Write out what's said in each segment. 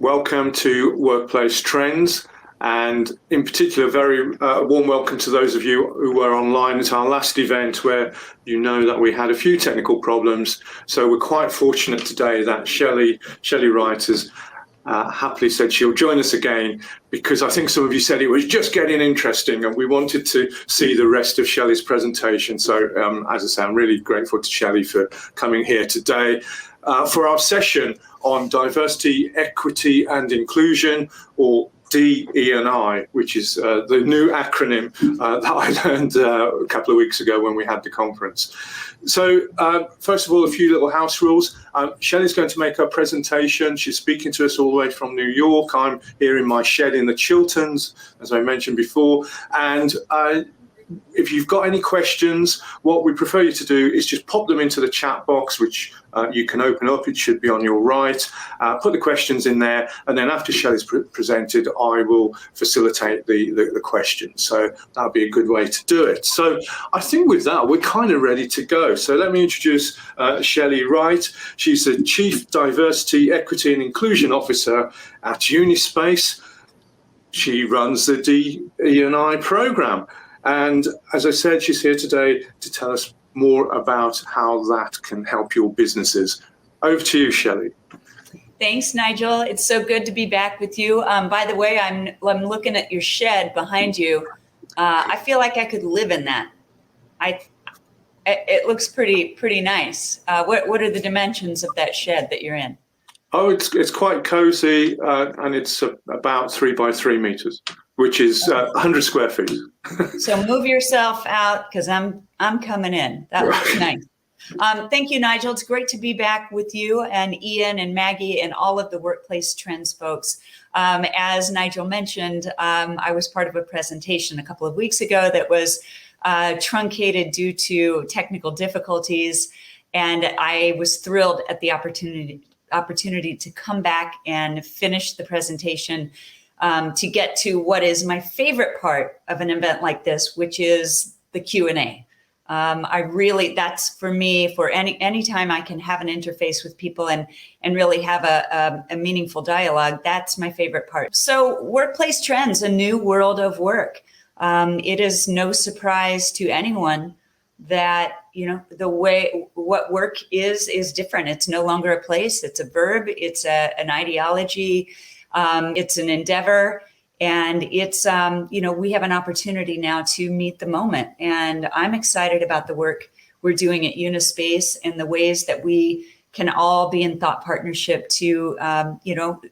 Welcome to Workplace Trends, and in particular, very warm welcome to those of you who were online at our last event, where you know that we had a few technical problems. So we're quite fortunate today that Shelley Wright has happily said she'll join us again, because I think some of you said it was just getting interesting and we wanted to see the rest of Shelley's presentation. So as I say, I'm really grateful to Shelley for coming here today for our session on diversity, equity and inclusion, or DE&I, which is the new acronym that I learned a couple of weeks ago when we had the conference. So first of all, a few little house rules. Shelley's going to make her presentation. She's speaking to us all the way from New York. I'm here in my shed in the Chilterns, as I mentioned before. And if you've got any questions, what we prefer you to do is just pop them into the chat box, which you can open up. It should be on your right. Put the questions in there, and then after Shelley's presented, I will facilitate the questions. So that'll be a good way to do it. So I think with that, we're kind of ready to go. So let me introduce Shelley Wright. She's the Chief Diversity, Equity and Inclusion Officer at Unispace. She runs the DE&I program. And as I said, she's here today to tell us more about how that can help your businesses. Over to you, Shelley. Thanks, Nigel. It's so good to be back with you. By the way, I'm looking at your shed behind you. I feel like I could live in that. It looks pretty nice. What are the dimensions of that shed that you're in? Oh, it's quite cozy, and it's about 3 by 3 meters, which is 100 square feet. So move yourself out, because I'm coming in. That looks nice. Thank you, Nigel. It's great to be back with you and Ian and Maggie and all of the Workplace Trends folks. As Nigel mentioned, I was part of a presentation a couple of weeks ago that was truncated due to technical difficulties, and I was thrilled at the opportunity to come back and finish the presentation to get to what is my favorite part of an event like this, which is the Q&A. That's for me, for any time I can have an interface with people and really have a meaningful dialogue, that's my favorite part. So Workplace Trends, a new world of work. It is no surprise to anyone that, the way what work is different. It's no longer a place, it's a verb, it's an ideology, it's an endeavor, and it's, we have an opportunity now to meet the moment. And I'm excited about the work we're doing at Unispace and the ways that we can all be in thought partnership to,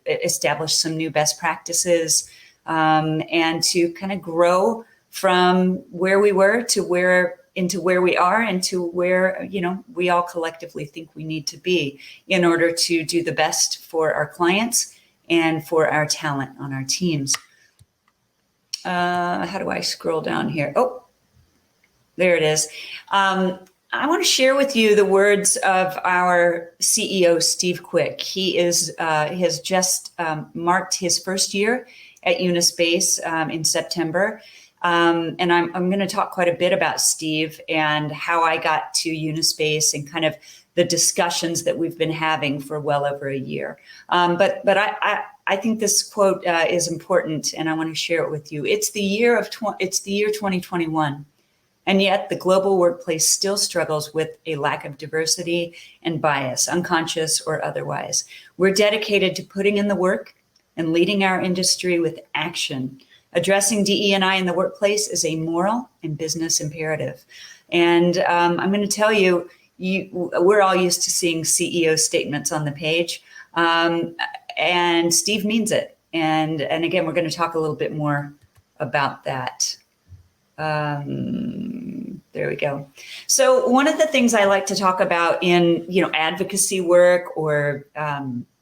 establish some new best practices and to kind of grow from where we were to into where we are and to where, we all collectively think we need to be in order to do the best for our clients and for our talent on our teams. How do I scroll down here? Oh, there it is. I want to share with you the words of our CEO, Steve Quick. He has just marked his first year at Unispace in September. And I'm going to talk quite a bit about Steve and how I got to Unispace and kind of the discussions that we've been having for well over a year. But I think this quote is important, and I want to share it with you. It's the year 2021, and yet the global workplace still struggles with a lack of diversity and bias, unconscious or otherwise. We're dedicated to putting in the work and leading our industry with action. Addressing DE&I in the workplace is a moral and business imperative. And I'm going to tell you, we're all used to seeing CEO statements on the page, and Steve means it. And again, we're going to talk a little bit more about that. There we go. So one of the things I like to talk about in advocacy work or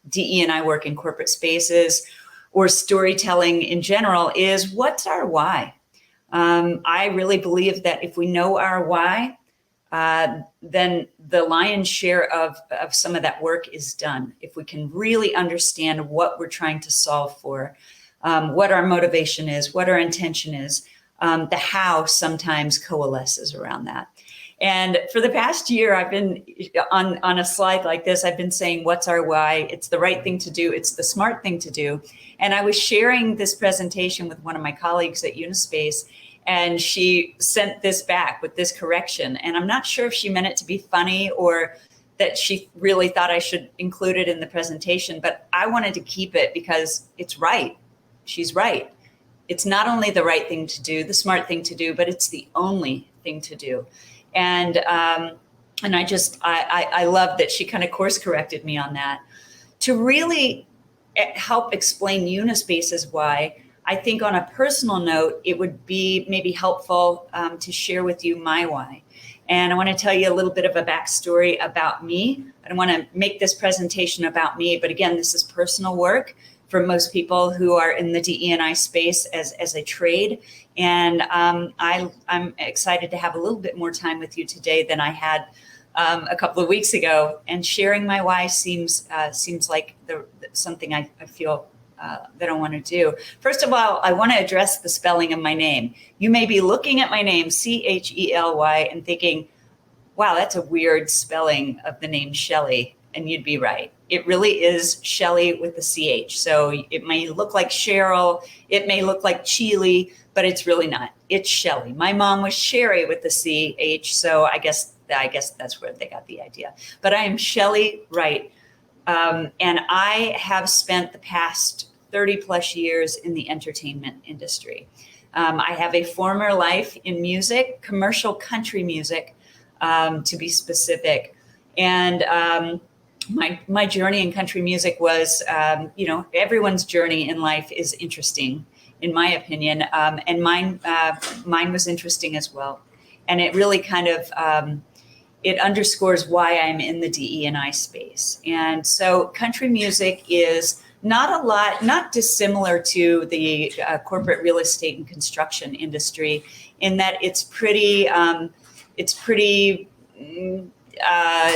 DE&I work in corporate spaces or storytelling in general is, what's our why? I really believe that if we know our why, then the lion's share of some of that work is done. If we can really understand what we're trying to solve for, what our motivation is, what our intention is, the how sometimes coalesces around that. And for the past year, I've been on a slide like this, I've been saying, what's our why? It's the right thing to do. It's the smart thing to do. And I was sharing this presentation with one of my colleagues at Unispace, and she sent this back with this correction. And I'm not sure if she meant it to be funny or that she really thought I should include it in the presentation, but I wanted to keep it because it's right. She's right. It's not only the right thing to do, the smart thing to do, but it's the only thing to do. And I love that she kind of course corrected me on that. To really help explain Unispace's why, I think on a personal note, it would be maybe helpful to share with you my why. And I want to tell you a little bit of a backstory about me. I don't want to make this presentation about me, but again, this is personal work for most people who are in the DE&I space as a trade. And I'm excited to have a little bit more time with you today than I had a couple of weeks ago. And sharing my why seems like something I feel that I want to do. First of all, I want to address the spelling of my name. You may be looking at my name, Chely, and thinking, wow, that's a weird spelling of the name Shelley. And you'd be right. It really is Shelley with the CH. So it may look like Cheryl, it may look like Chely, but it's really not. It's Shelley. My mom was Sherry with the CH, so I guess that's where they got the idea. But I am Shelley Wright, and I have spent the past 30 plus years in the entertainment industry. I have a former life in music, commercial country music, to be specific. And my journey in country music was, everyone's journey in life is interesting, in my opinion. And mine was interesting as well. And it really kind of, it underscores why I'm in the DE&I space. And so country music is not dissimilar to the corporate real estate and construction industry, in that it's pretty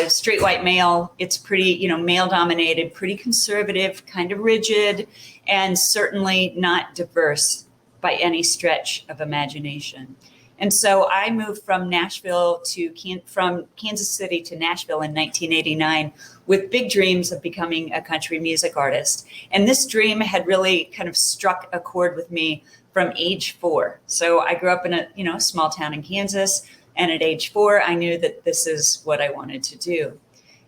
straight white male. It's pretty, male dominated, pretty conservative, kind of rigid, and certainly not diverse by any stretch of imagination. And so I moved from from Kansas City to Nashville in 1989 with big dreams of becoming a country music artist. And this dream had really kind of struck a chord with me from age 4. So I grew up in a small town in Kansas. And at age 4, I knew that this is what I wanted to do.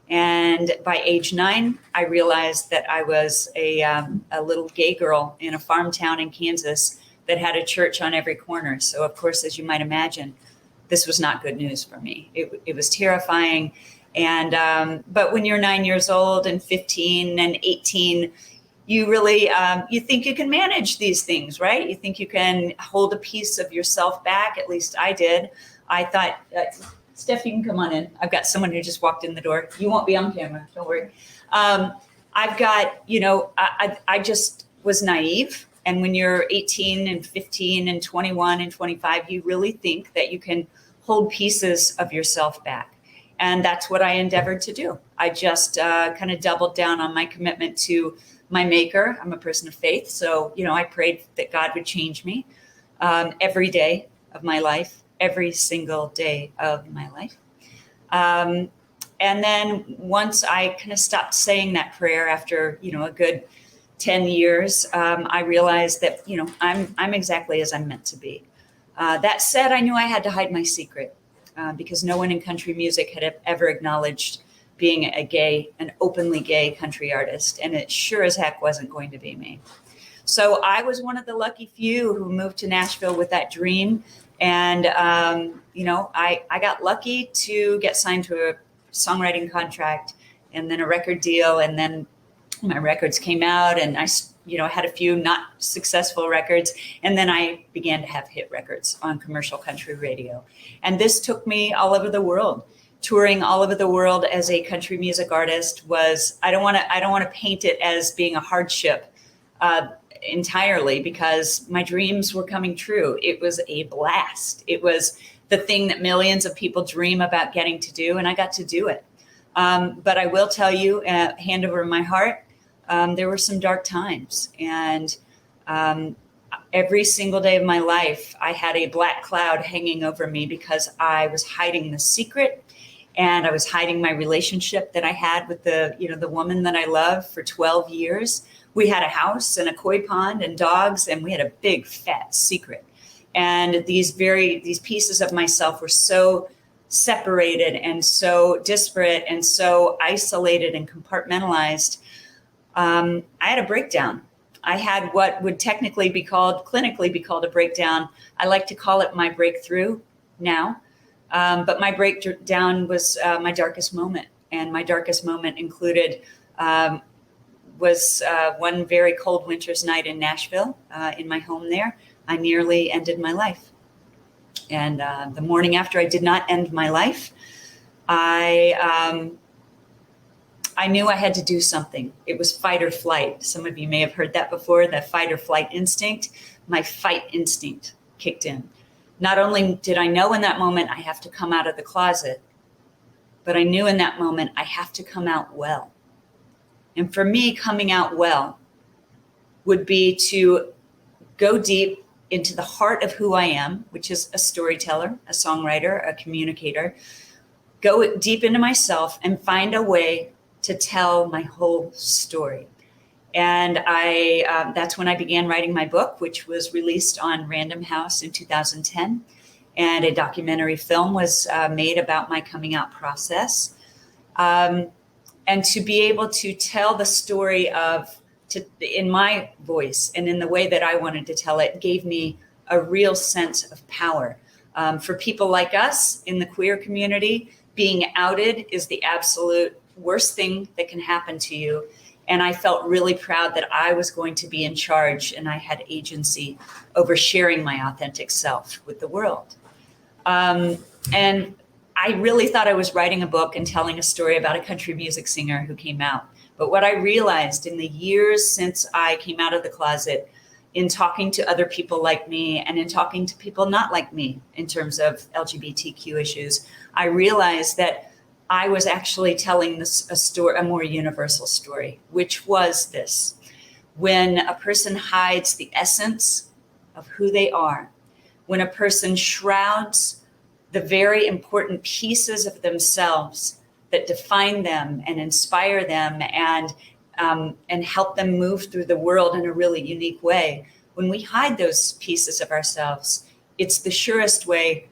And by age 9, I realized that I was a little gay girl in a farm town in Kansas that had a church on every corner. So of course, as you might imagine, this was not good news for me. It was terrifying. And but when you're 9 years old and 15 and 18, you really, you think you can manage these things, right? You think you can hold a piece of yourself back. At least I did. I thought, Steph, you can come on in. I've got someone who just walked in the door. You won't be on camera, don't worry. I've got, I just was naive. And when you're 18 and 15 and 21 and 25, you really think that you can hold pieces of yourself back. And that's what I endeavored to do. I just kind of doubled down on my commitment to my maker. I'm a person of faith. So, I prayed that God would change me every day of my life, every single day of my life. And then once I kind of stopped saying that prayer after, a good 10 years, I realized that, I'm exactly as I'm meant to be. That said, I knew I had to hide my secret because no one in country music had ever acknowledged being an openly gay country artist. And it sure as heck wasn't going to be me. So I was one of the lucky few who moved to Nashville with that dream. And, I got lucky to get signed to a songwriting contract and then a record deal. And then my records came out and I, had a few not successful records. And then I began to have hit records on commercial country radio. And this took me all over the world. Touring all over the world as a country music artist was, I don't want to paint it as being a hardship entirely, because my dreams were coming true. It was a blast. It was the thing that millions of people dream about getting to do, and I got to do it. But I will tell you, hand over my heart, there were some dark times, and every single day of my life, I had a black cloud hanging over me because I was hiding the secret, and I was hiding my relationship that I had with the woman that I love for 12 years. We had a house and a koi pond and dogs, and we had a big fat secret. And these pieces of myself were so separated and so disparate and so isolated and compartmentalized. I had a breakdown. I had what would clinically be called a breakdown. I like to call it my breakthrough now. But my breakdown was my darkest moment. And my darkest moment included was one very cold winter's night in Nashville, in my home there. I nearly ended my life. And the morning after I did not end my life, I knew I had to do something. It was fight or flight. Some of you may have heard that before, the fight or flight instinct. My fight instinct kicked in. Not only did I know in that moment I have to come out of the closet, but I knew in that moment I have to come out well. And for me, coming out well would be to go deep into the heart of who I am, which is a storyteller, a songwriter, a communicator, go deep into myself and find a way to tell my whole story. And that's when I began writing my book, which was released on Random House in 2010. And a documentary film was made about my coming out process. And to be able to tell the story in my voice and in the way that I wanted to tell it gave me a real sense of power. For people like us in the queer community, being outed is the absolute worst thing that can happen to you. And I felt really proud that I was going to be in charge and I had agency over sharing my authentic self with the world. And I really thought I was writing a book and telling a story about a country music singer who came out. But what I realized in the years since I came out of the closet, in talking to other people like me and in talking to people not like me in terms of LGBTQ issues, I realized that I was actually telling a more universal story, which was this: when a person hides the essence of who they are, when a person shrouds the very important pieces of themselves that define them and inspire them and help them move through the world in a really unique way, when we hide those pieces of ourselves, it's the surest way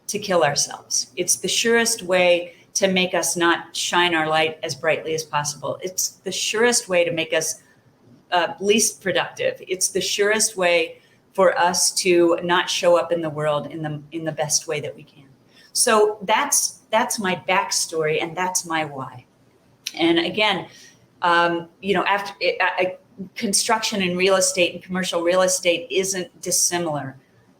to kill ourselves. It's the surest way to make us not shine our light as brightly as possible. It's the surest way to make us least productive. It's the surest way for us to not show up in the world in the best way that we can. So that's my backstory, and that's my why. And again, after construction and real estate and commercial real estate isn't dissimilar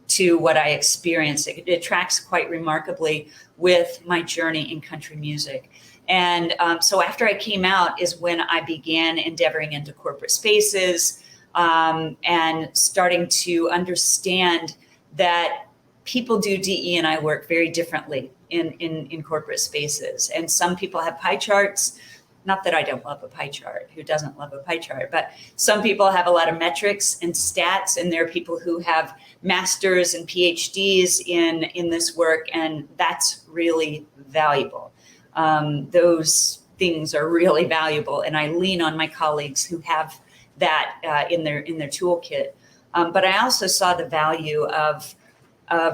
to what I experienced. It tracks quite remarkably with my journey in country music. And so after I came out is when I began endeavoring into corporate spaces and starting to understand that people do DE&I work very differently in corporate spaces. And some people have pie charts. Not that I don't love a pie chart. Who doesn't love a pie chart? But some people have a lot of metrics and stats, and there are people who have masters and PhDs in this work, and that's really valuable. Those things are really valuable, and I lean on my colleagues who have that in their toolkit. But I also saw the value of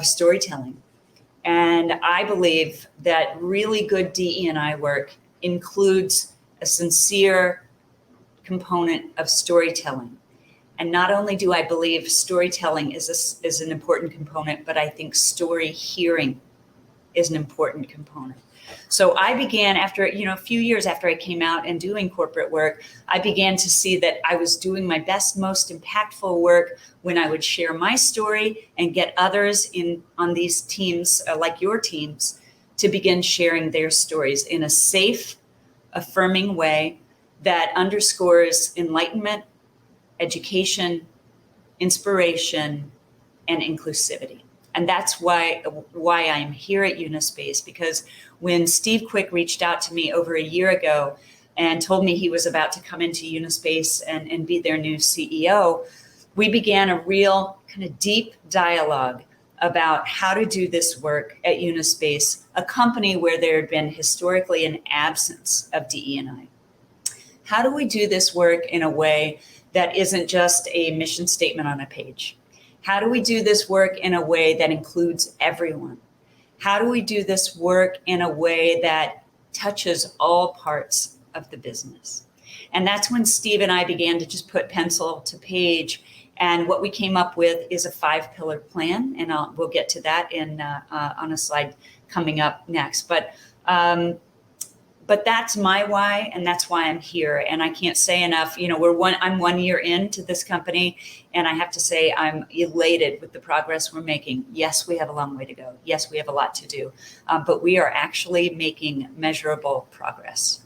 storytelling, and I believe that really good DE&I work includes a sincere component of storytelling. And not only do I believe storytelling is an important component, but I think story hearing is an important component. So I began after, a few years after I came out and doing corporate work, I began to see that I was doing my best, most impactful work when I would share my story and get others on these teams, like your teams, to begin sharing their stories in a safe, affirming way that underscores enlightenment, education, inspiration, and inclusivity. And that's why I'm here at Unispace, because when Steve Quick reached out to me over a year ago and told me he was about to come into Unispace and be their new CEO, we began a real kind of deep dialogue about how to do this work at Unispace, a company where there had been historically an absence of DE&I. How do we do this work in a way that isn't just a mission statement on a page? How do we do this work in a way that includes everyone? How do we do this work in a way that touches all parts of the business? And that's when Steve and I began to just put pencil to page. And what we came up with is a 5-pillar plan. And we'll get to that on a slide coming up next. But that's my why, and that's why I'm here. And I can't say enough. I'm 1 year into this company, and I have to say I'm elated with the progress we're making. Yes, we have a long way to go. Yes, we have a lot to do, but we are actually making measurable progress.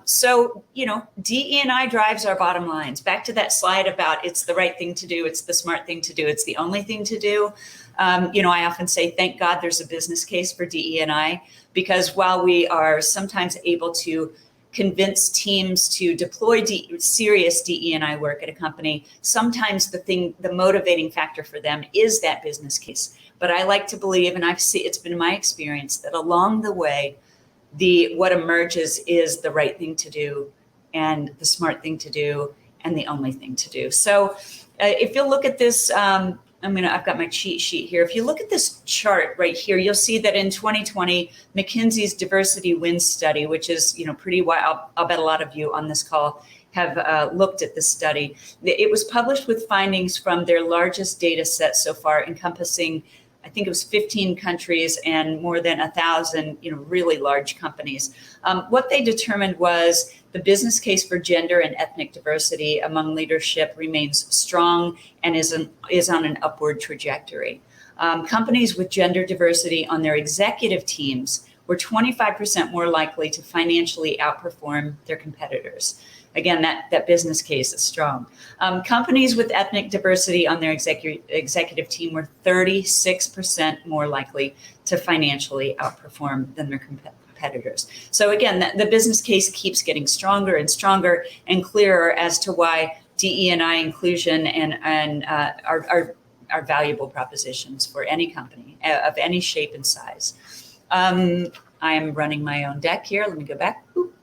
So DE&I drives our bottom lines. Back to that slide about it's the right thing to do, it's the smart thing to do, it's the only thing to do. I often say, thank God there's a business case for DE&I, because while we are sometimes able to convince teams to deploy serious DE&I work at a company, sometimes the motivating factor for them is that business case. But I like to believe, and it's been my experience, that along the way, what emerges is the right thing to do and the smart thing to do and the only thing to do. So if you'll look at this, I've got my cheat sheet here. If you look at this chart right here, you'll see that in 2020, McKinsey's Diversity Wins study, which is, pretty wild. I'll bet a lot of you on this call have looked at this study. It was published with findings from their largest data set so far, encompassing, I think it was 15 countries and more than 1,000, really large companies. What they determined was the business case for gender and ethnic diversity among leadership remains strong and is on an upward trajectory. Companies with gender diversity on their executive teams were 25% more likely to financially outperform their competitors. Again, that business case is strong. Companies with ethnic diversity on their executive team were 36% more likely to financially outperform than their competitors. So again, the business case keeps getting stronger and stronger and clearer as to why DE&I inclusion and are valuable propositions for any company of any shape and size. I am running my own deck here. Let me go back. Ooh.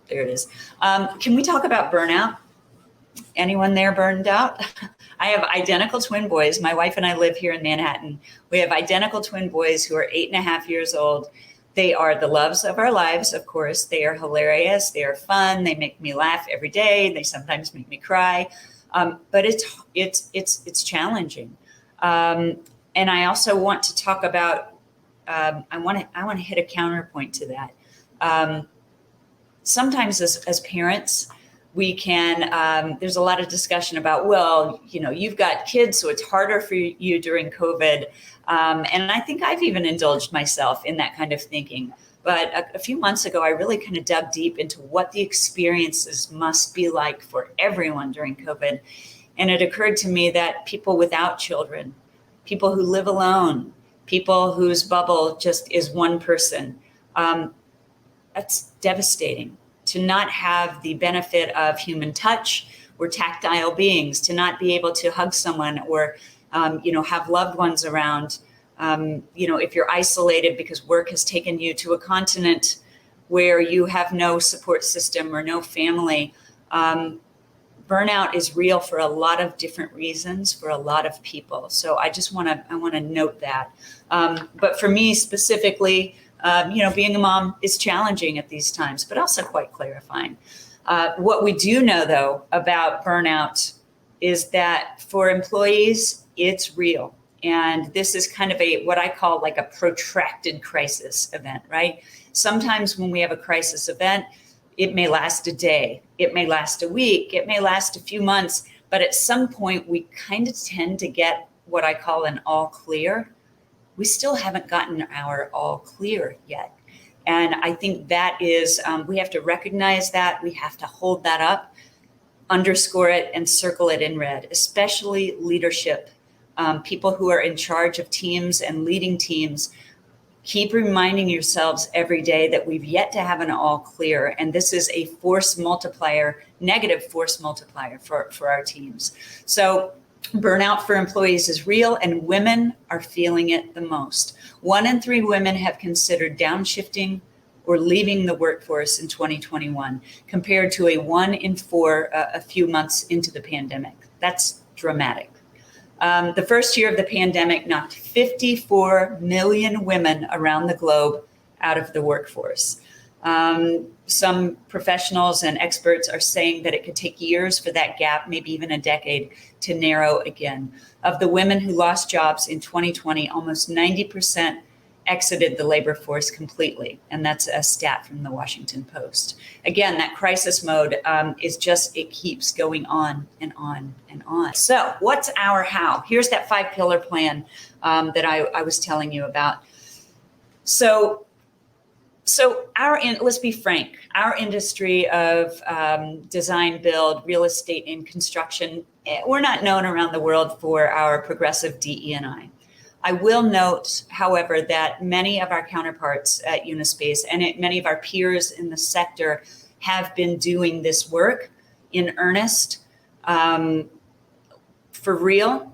There it is. Can we talk about burnout? Anyone there burned out? I have identical twin boys. My wife and I live here in Manhattan. We have identical twin boys who are 8.5 years old. They are the loves of our lives, of course. They are hilarious. They are fun. They make me laugh every day. They sometimes make me cry. But it's challenging. And I also want to talk about. I want to hit a counterpoint to that. Sometimes as parents, we can, there's a lot of discussion about, well, you've got kids, so it's harder for you during COVID. And I think I've even indulged myself in that kind of thinking. But a few months ago, I really kind of dug deep into what the experiences must be like for everyone during COVID. And it occurred to me that people without children, people who live alone, people whose bubble just is one person, that's devastating. To not have the benefit of human touch. We're tactile beings. To not be able to hug someone or, have loved ones around. If you're isolated because work has taken you to a continent where you have no support system or no family, burnout is real for a lot of different reasons for a lot of people. So I want to note that. But for me specifically, being a mom is challenging at these times, but also quite clarifying. What we do know, though, about burnout is that for employees, it's real. And this is kind of what I call like a protracted crisis event, right? Sometimes when we have a crisis event, it may last a day, it may last a week, it may last a few months, but at some point we kind of tend to get what I call an all clear. We still haven't gotten our all clear yet. And I think that is, we have to recognize that, we have to hold that up, underscore it, and circle it in red, especially leadership. People who are in charge of teams and leading teams, Keep reminding yourselves every day that we've yet to have an all clear. And this is a force multiplier, negative force multiplier for our teams. So burnout for employees is real, and women are feeling it the most. 1 in 3 women have considered downshifting or leaving the workforce in 2021, compared to a 1 in 4 a few months into the pandemic. That's dramatic. The first year of the pandemic knocked 54 million women around the globe out of the workforce. Some professionals and experts are saying that it could take years for that gap, maybe even a decade, to narrow again. Of the women who lost jobs in 2020, almost 90% exited the labor force completely. And that's a stat from the Washington Post. Again, that crisis mode is just, it keeps going on and on and on. So what's our how? Here's that 5-pillar plan that I was telling you about. So let's be frank, our industry of design, build, real estate, and construction, we're not known around the world for our progressive DE&I. I will note, however, that many of our counterparts at Unispace and many of our peers in the sector have been doing this work in earnest, for real,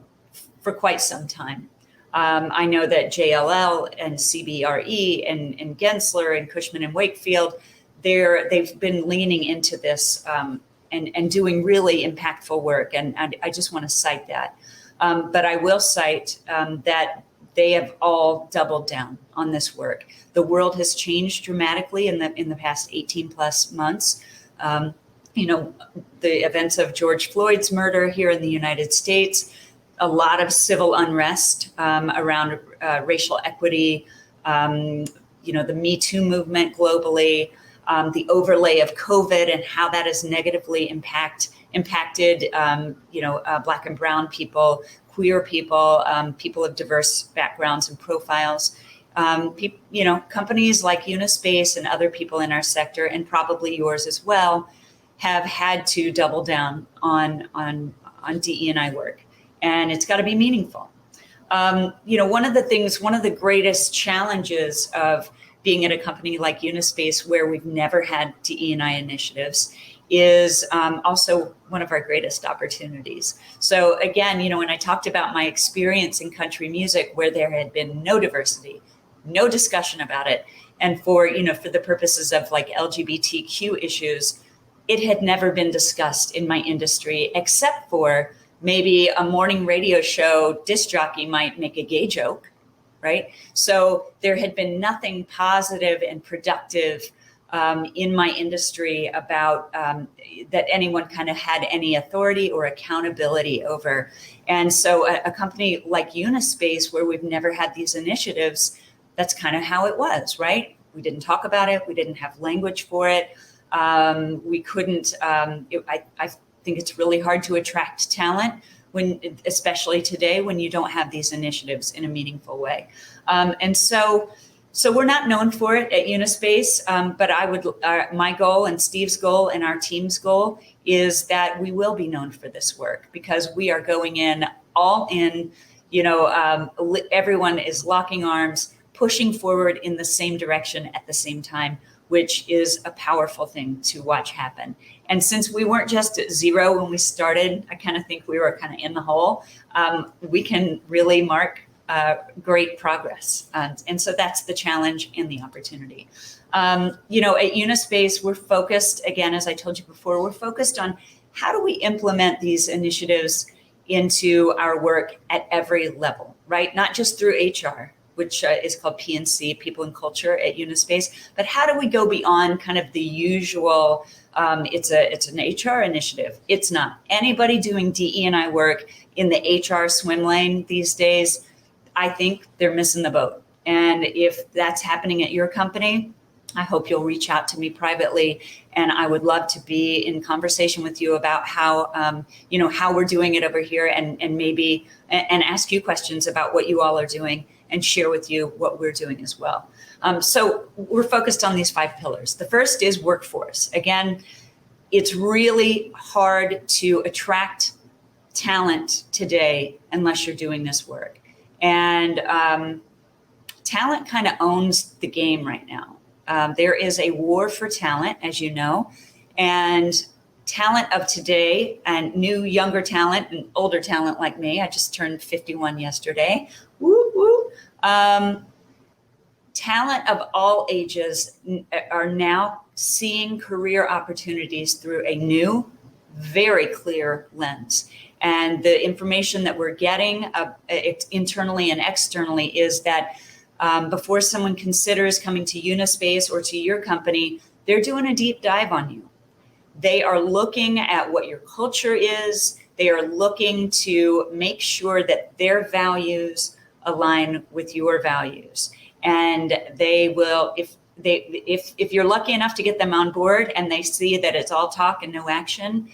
for quite some time. I know that JLL and CBRE and Gensler and Cushman and Wakefield, they've been leaning into this and doing really impactful work. And I just want to cite that. But I will cite that they have all doubled down on this work. The world has changed dramatically in the past 18 plus months. The events of George Floyd's murder here in the United States, a lot of civil unrest around racial equity, the Me Too movement globally, the overlay of COVID and how that has negatively impacted Black and brown people, queer people, people of diverse backgrounds and profiles. Companies like Unispace and other people in our sector, and probably yours as well, have had to double down on DE&I work, and it's got to be meaningful. One of the greatest challenges of being at a company like Unispace, where we've never had DE&I initiatives, is also one of our greatest opportunities. So again, when I talked about my experience in country music, where there had been no diversity, no discussion about it, and for the purposes of like LGBTQ issues, it had never been discussed in my industry, except for maybe a morning radio show disc jockey might make a gay joke, right? So there had been nothing positive and productive in my industry about that anyone kind of had any authority or accountability over. And so a company like Unispace, where we've never had these initiatives, that's kind of how it was, right? We didn't talk about it. We didn't have language for it. We couldn't, I think it's really hard to attract talent especially today, when you don't have these initiatives in a meaningful way. So we're not known for it at Unispace, but my goal and Steve's goal and our team's goal is that we will be known for this work, because we are going in all in, everyone is locking arms, pushing forward in the same direction at the same time, which is a powerful thing to watch happen. And since we weren't just at zero when we started, I kind of think we were kind of in the hole. We can really mark great progress. And so that's the challenge and the opportunity. At Unispace, we're focused, again, as I told you before, we're focused on how do we implement these initiatives into our work at every level, right? Not just through HR, which is called P&C, People and Culture at Unispace, but how do we go beyond kind of the usual, it's an HR initiative. It's not. Anybody doing DE&I work in the HR swim lane these days, I think they're missing the boat. And if that's happening at your company, I hope you'll reach out to me privately, and I would love to be in conversation with you about how we're doing it over here, and maybe ask you questions about what you all are doing, and share with you what we're doing as well. So we're focused on these 5 pillars. The first is workforce. Again, it's really hard to attract talent today unless you're doing this work. And talent kind of owns the game right now. There is a war for talent, as you know, and talent of today and new younger talent and older talent like me. I just turned 51 yesterday. Woo, woo. Talent of all ages are now seeing career opportunities through a new, very clear lens. And the information that we're getting internally and externally is that before someone considers coming to Unispace or to your company, they're doing a deep dive on you. They are looking at what your culture is. They are looking to make sure that their values align with your values. And they will, if you're lucky enough to get them on board and they see that it's all talk and no action,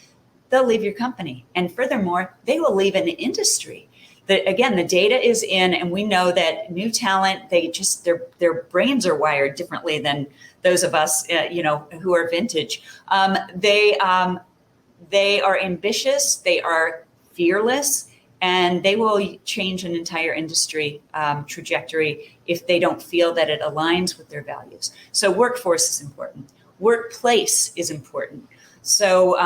they'll leave your company. And furthermore, they will leave an industry. Again, the data is in, and we know that new talent, their brains are wired differently than those of us, who are vintage. They are ambitious, they are fearless, and they will change an entire industry trajectory if they don't feel that it aligns with their values. So workforce is important. Workplace is important. So,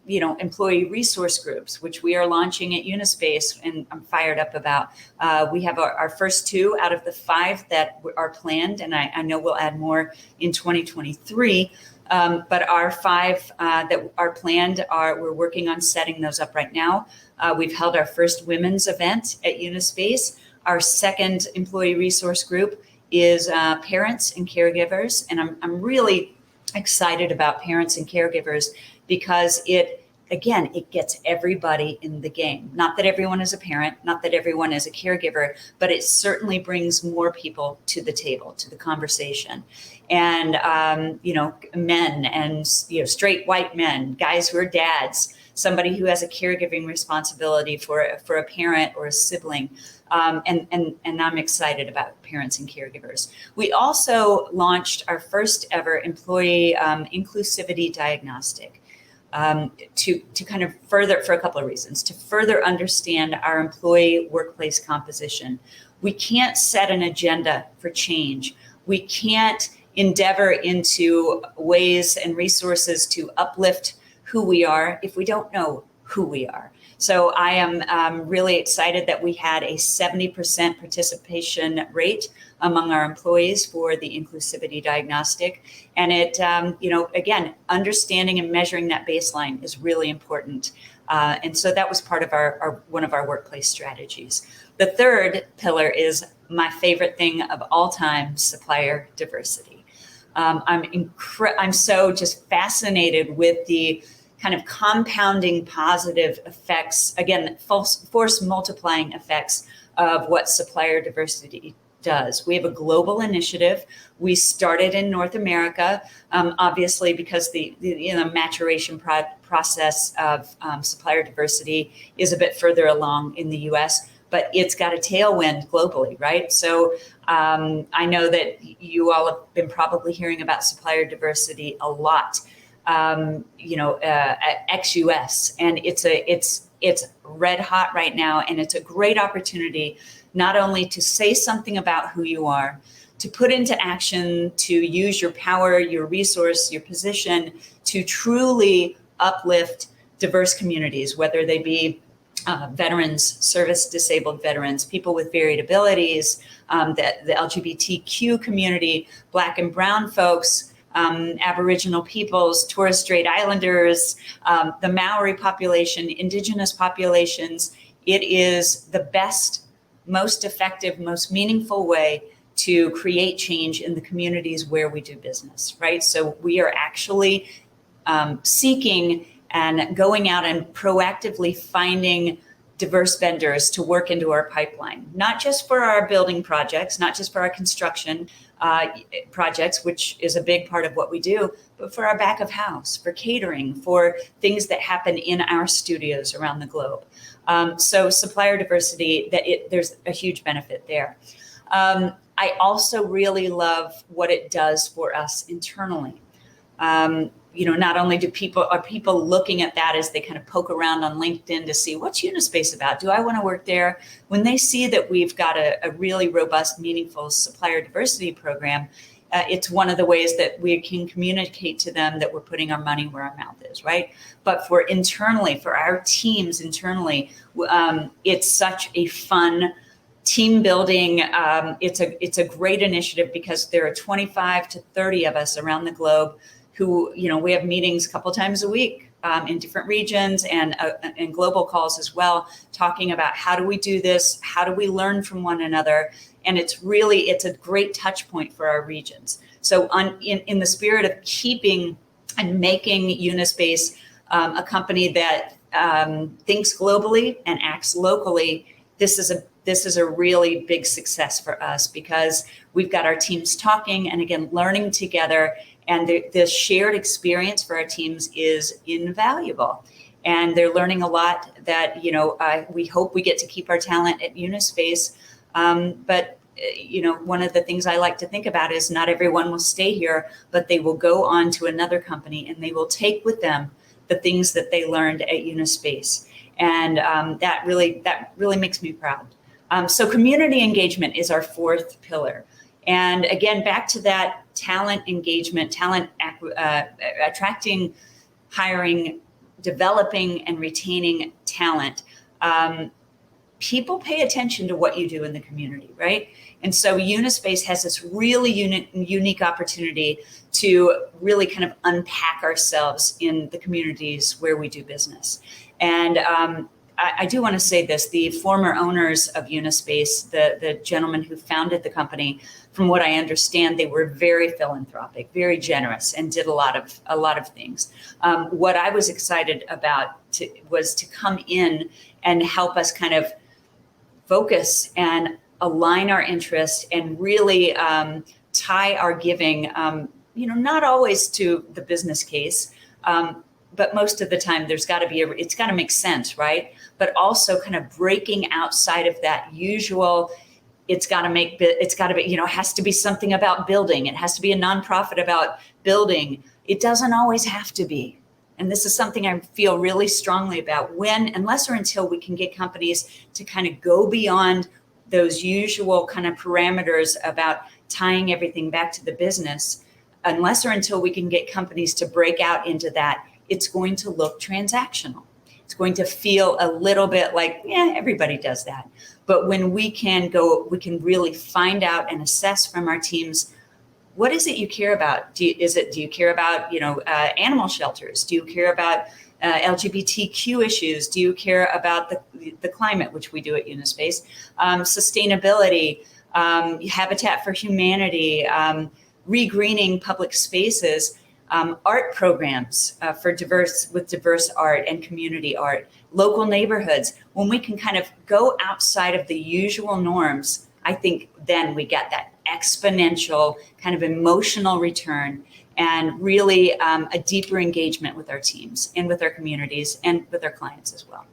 employee resource groups, which we are launching at Unispace, and I'm fired up about. We have our first 2 out of the 5 that are planned, and I know we'll add more in 2023. But our 5 that are planned we're working on setting those up right now. We've held our first women's event at Unispace. Our second employee resource group is parents and caregivers, and I'm really excited about parents and caregivers because it gets everybody in the game. Not that everyone is a parent, not that everyone is a caregiver, but it certainly brings more people to the table, to the conversation. And, men and, straight white men, guys who are dads, somebody who has a caregiving responsibility for a parent or a sibling. And I'm excited about parents and caregivers. We also launched our first ever employee inclusivity diagnostic to kind of further, for a couple of reasons, to further understand our employee workplace composition. We can't set an agenda for change. We can't endeavor into ways and resources to uplift who we are if we don't know who we are. So I am really excited that we had a 70% participation rate among our employees for the inclusivity diagnostic. And it, again, understanding and measuring that baseline is really important. And so that was part of our one of our workplace strategies. The third pillar is my favorite thing of all time, supplier diversity. I'm so just fascinated with the kind of compounding positive effects, again, force multiplying effects of what supplier diversity does. We have a global initiative. We started in North America, obviously, because the maturation process of supplier diversity is a bit further along in the US, but it's got a tailwind globally, right? So I know that you all have been probably hearing about supplier diversity a lot. Ex-US, and it's red hot right now, and it's a great opportunity not only to say something about who you are, to put into action, to use your power, your resource, your position to truly uplift diverse communities, whether they be veterans, service disabled veterans, people with varied abilities, the LGBTQ community, Black and Brown folks, Aboriginal peoples, Torres Strait Islanders, the Maori population, indigenous populations. It is the best, most effective, most meaningful way to create change in the communities where we do business, right? So we are actually seeking and going out and proactively finding diverse vendors to work into our pipeline, not just for our building projects, not just for our construction projects, which is a big part of what we do, but for our back of house, for catering, for things that happen in our studios around the globe. So supplier diversity, there's a huge benefit there. I also really love what it does for us internally. Not only are people looking at that as they kind of poke around on LinkedIn to see what's Unispace about? Do I want to work there? When they see that we've got a really robust, meaningful supplier diversity program, it's one of the ways that we can communicate to them that we're putting our money where our mouth is, right? But for our teams internally, it's such a fun team building. It's a great initiative because there are 25 to 30 of us around the globe who, we have meetings a couple times a week in different regions and global calls as well, talking about how do we do this? How do we learn from one another? And it's a great touch point for our regions. So in the spirit of keeping and making Unispace a company that thinks globally and acts locally, this is a really big success for us because we've got our teams talking and again, learning together, and the shared experience for our teams is invaluable. And they're learning a lot that, we hope we get to keep our talent at Unispace. But one of the things I like to think about is not everyone will stay here, but they will go on to another company and they will take with them the things that they learned at Unispace. And that really makes me proud. So community engagement is our fourth pillar. And again, back to that talent engagement, attracting, hiring, developing, and retaining talent. People pay attention to what you do in the community, right? And so Unispace has this really unique opportunity to really kind of unpack ourselves in the communities where we do business. And I do want to say this, the former owners of Unispace, the gentleman who founded the company, from what I understand, they were very philanthropic, very generous, and did a lot of things. What I was excited about was to come in and help us kind of focus and align our interests and really tie our giving, not always to the business case, but most of the time it's got to make sense, right? But also kind of breaking outside of that usual. It has to be something about building. It has to be a nonprofit about building. It doesn't always have to be. And this is something I feel really strongly about unless or until we can get companies to kind of go beyond those usual kind of parameters about tying everything back to the business, unless or until we can get companies to break out into that, it's going to look transactional. It's going to feel a little bit like, everybody does that. But when we can really find out and assess from our teams, what is it you care about? Do you care about, animal shelters? Do you care about LGBTQ issues? Do you care about the climate, which we do at Unispace? Sustainability, Habitat for Humanity, regreening public spaces, art programs with diverse art and community art, local neighborhoods. When we can kind of go outside of the usual norms, I think then we get that exponential kind of emotional return and really a deeper engagement with our teams and with our communities and with our clients as well.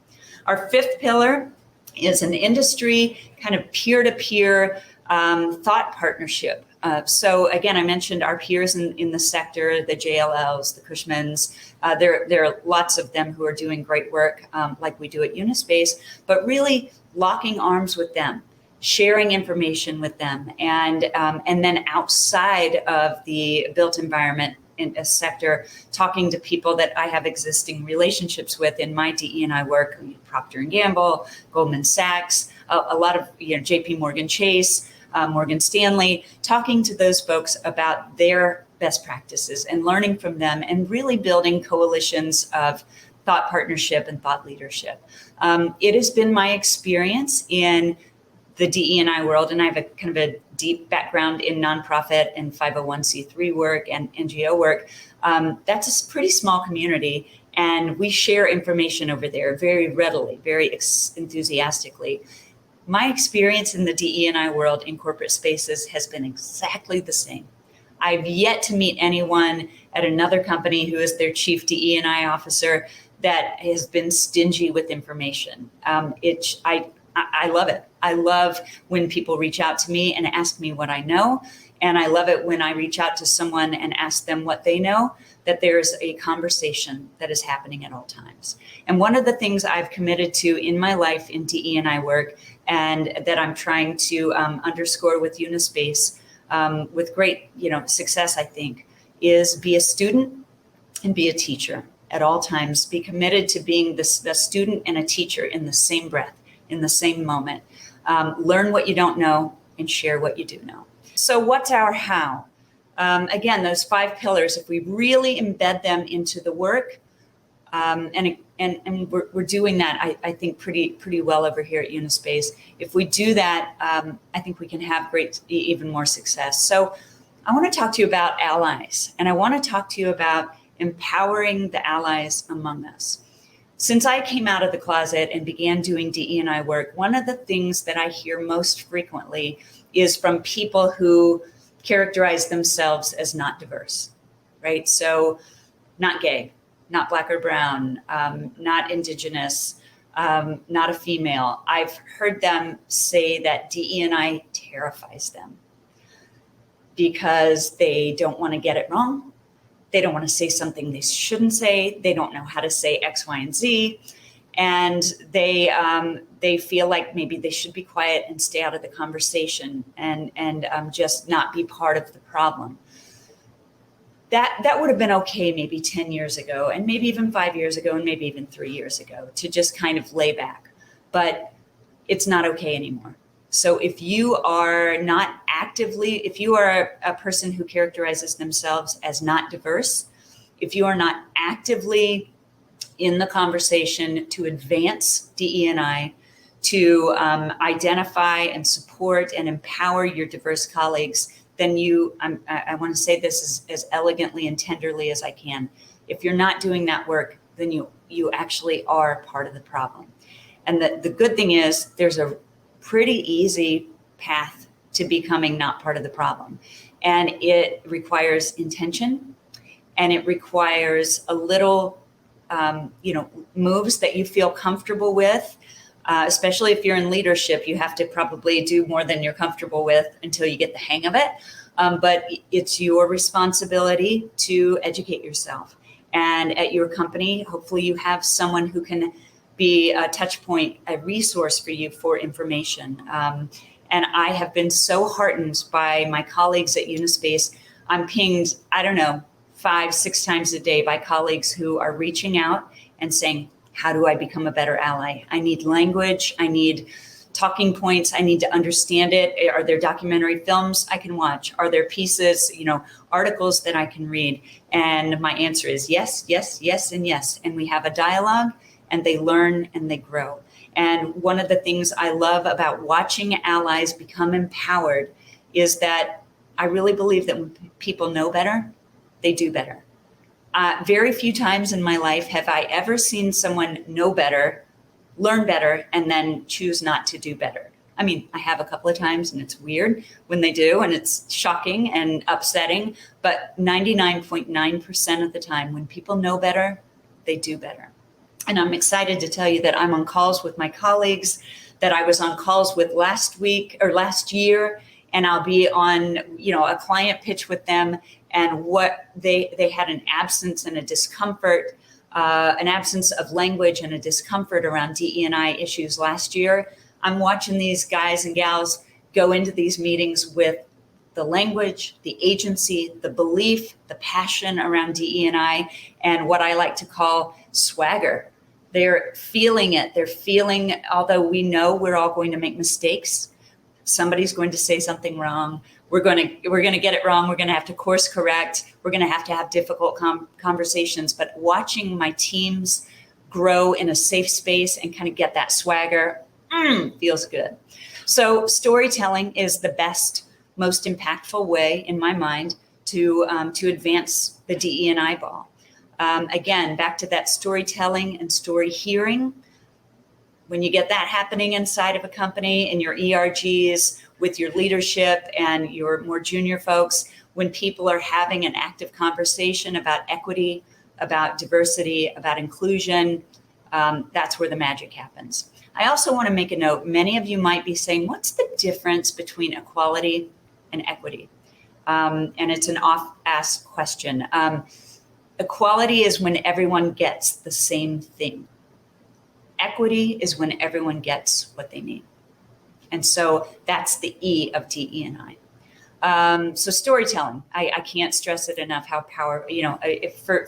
Our fifth pillar is an industry kind of peer-to-peer thought partnership. So again, I mentioned our peers in the sector, the JLLs, the Cushmans. There are lots of them who are doing great work like we do at Unispace, but really locking arms with them, sharing information with them, and then outside of the built environment in a sector, talking to people that I have existing relationships with in my DE&I work, Procter & Gamble, Goldman Sachs, a lot of JP Morgan Chase, Morgan Stanley, talking to those folks about their best practices and learning from them and really building coalitions of thought partnership and thought leadership. It has been my experience in the DE&I world, and I have a kind of a deep background in nonprofit and 501c3 work and NGO work. That's a pretty small community, and we share information over there very readily, very enthusiastically. My experience in the DE&I world in corporate spaces has been exactly the same. I've yet to meet anyone at another company who is their chief DE&I officer that has been stingy with information. I love it. I love when people reach out to me and ask me what I know. And I love it when I reach out to someone and ask them what they know, that there's a conversation that is happening at all times. And one of the things I've committed to in my life in DE&I work, and that I'm trying to underscore with Unispace with great success, I think, is be a student and be a teacher at all times. Be committed to being the student and a teacher in the same breath, in the same moment. Learn what you don't know and share what you do know. So what's our how? Again, those 5 pillars, if we really embed them into the work, and we're doing that, I think, pretty well over here at Unispace. If we do that, I think we can have even more success. So I want to talk to you about allies, and I want to talk to you about empowering the allies among us. Since I came out of the closet and began doing DE&I work, one of the things that I hear most frequently is from people who characterize themselves as not diverse, right? So not gay, not Black or brown, not Indigenous, not a female. I've heard them say that DE&I terrifies them because they don't want to get it wrong. They don't want to say something they shouldn't say. They don't know how to say X, Y, and Z. And they feel like maybe they should be quiet and stay out of the conversation and just not be part of the problem. That would have been okay maybe 10 years ago, and maybe even 5 years ago, and maybe even 3 years ago, to just kind of lay back. But it's not okay anymore. So if you are not actively, if you are a person who characterizes themselves as not diverse, if you are not actively in the conversation to advance DE&I, to identify and support and empower your diverse colleagues, then I want to say this as elegantly and tenderly as I can. If you're not doing that work, then you actually are part of the problem. And the good thing is there's a pretty easy path to becoming not part of the problem. And it requires intention, and it requires a little, moves that you feel comfortable with. Especially if you're in leadership, you have to probably do more than you're comfortable with until you get the hang of it. But it's your responsibility to educate yourself. And at your company, hopefully you have someone who can be a touch point, a resource for you for information. And I have been so heartened by my colleagues at Unispace. I'm pinged, 5-6 times a day by colleagues who are reaching out and saying, how do I become a better ally? I need language. I need talking points. I need to understand it. Are there documentary films I can watch? Are there pieces, articles that I can read? And my answer is yes, yes, yes, and yes. And we have a dialogue, and they learn and they grow. And one of the things I love about watching allies become empowered is that I really believe that when people know better, they do better. Very few times in my life have I ever seen someone know better, learn better, and then choose not to do better. I mean, I have a couple of times, and it's weird when they do, and it's shocking and upsetting, but 99.9% of the time, when people know better, they do better. And I'm excited to tell you that I'm on calls with my colleagues that I was on calls with last year, and I'll be on, a client pitch with them, and what they had an absence and a discomfort, an absence of language and a discomfort around DE&I issues last year. I'm watching these guys and gals go into these meetings with the language, the agency, the belief, the passion around DE&I, and what I like to call swagger. They're feeling it. They're feeling, although we know we're all going to make mistakes, somebody's going to say something wrong. We're going to get it wrong. We're going to have to course correct. We're going to have difficult conversations. But watching my teams grow in a safe space and kind of get that swagger feels good. So storytelling is the best, most impactful way, in my mind, to advance the DE&I ball. Again, back to that storytelling and story hearing. When you get that happening inside of a company, in your ERGs, with your leadership and your more junior folks, when people are having an active conversation about equity, about diversity, about inclusion, that's where the magic happens. I also want to make a note. Many of you might be saying, what's the difference between equality and equity? And it's an oft-asked question. Equality is when everyone gets the same thing. Equity is when everyone gets what they need. And so that's the E of DE&I. So storytelling, I can't stress it enough how powerful,